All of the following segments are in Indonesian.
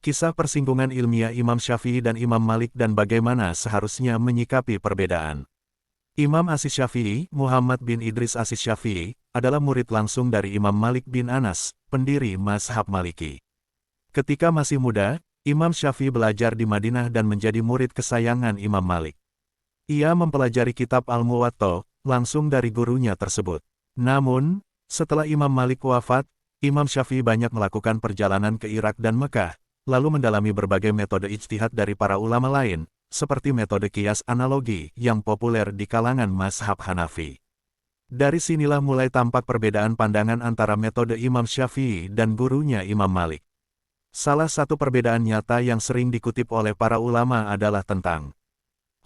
Kisah persinggungan ilmiah Imam Syafi'i dan Imam Malik dan bagaimana seharusnya menyikapi perbedaan. Imam Asy-Syafi'i, Muhammad bin Idris Asy-Syafi'i, adalah murid langsung dari Imam Malik bin Anas, pendiri mazhab Maliki. Ketika masih muda, Imam Syafi'i belajar di Madinah dan menjadi murid kesayangan Imam Malik. Ia mempelajari kitab Al-Muwatta langsung dari gurunya tersebut. Namun, setelah Imam Malik wafat, Imam Syafi'i banyak melakukan perjalanan ke Irak dan Mekah, lalu mendalami berbagai metode ijtihad dari para ulama lain, seperti metode kias analogi yang populer di kalangan mazhab Hanafi. Dari sinilah mulai tampak perbedaan pandangan antara metode Imam Syafi'i dan gurunya Imam Malik. Salah satu perbedaan nyata yang sering dikutip oleh para ulama adalah tentang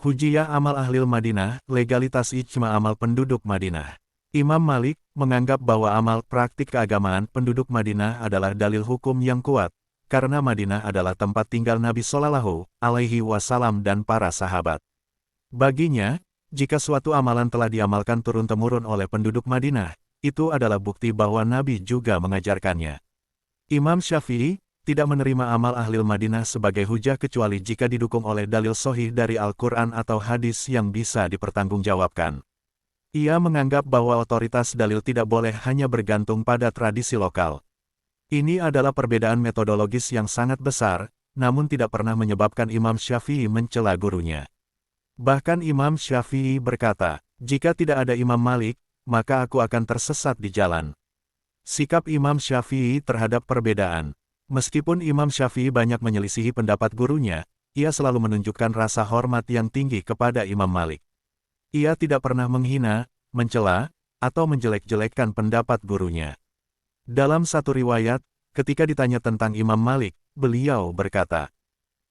hujiyah amal ahlil Madinah, legalitas ijma amal penduduk Madinah. Imam Malik menganggap bahwa amal praktik keagamaan penduduk Madinah adalah dalil hukum yang kuat, karena Madinah adalah tempat tinggal Nabi Shallallahu Alaihi Wasallam dan para sahabat. Baginya, jika suatu amalan telah diamalkan turun-temurun oleh penduduk Madinah, itu adalah bukti bahwa Nabi juga mengajarkannya. Imam Syafi'i tidak menerima amal ahlil Madinah sebagai hujah kecuali jika didukung oleh dalil sahih dari Al-Quran atau hadis yang bisa dipertanggungjawabkan. Ia menganggap bahwa otoritas dalil tidak boleh hanya bergantung pada tradisi lokal. Ini adalah perbedaan metodologis yang sangat besar, namun tidak pernah menyebabkan Imam Syafi'i mencela gurunya. Bahkan Imam Syafi'i berkata, "Jika tidak ada Imam Malik, maka aku akan tersesat di jalan." Sikap Imam Syafi'i terhadap perbedaan. Meskipun Imam Syafi'i banyak menyelisihi pendapat gurunya, ia selalu menunjukkan rasa hormat yang tinggi kepada Imam Malik. Ia tidak pernah menghina, mencela, atau menjelek-jelekkan pendapat gurunya. Dalam satu riwayat, ketika ditanya tentang Imam Malik, beliau berkata,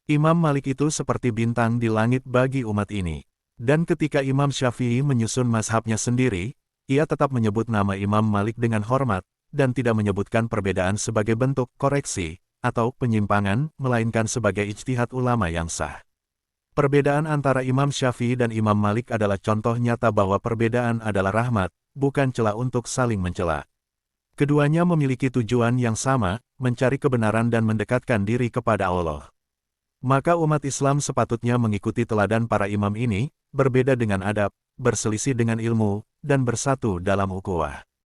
"Imam Malik itu seperti bintang di langit bagi umat ini." Dan ketika Imam Syafi'i menyusun mazhabnya sendiri, ia tetap menyebut nama Imam Malik dengan hormat, dan tidak menyebutkan perbedaan sebagai bentuk koreksi, atau penyimpangan, melainkan sebagai ijtihad ulama yang sah. Perbedaan antara Imam Syafi'i dan Imam Malik adalah contoh nyata bahwa perbedaan adalah rahmat, bukan celah untuk saling mencela. Keduanya memiliki tujuan yang sama, mencari kebenaran dan mendekatkan diri kepada Allah. Maka umat Islam sepatutnya mengikuti teladan para imam ini, berbeda dengan adab, berselisih dengan ilmu, dan bersatu dalam ukhuwah.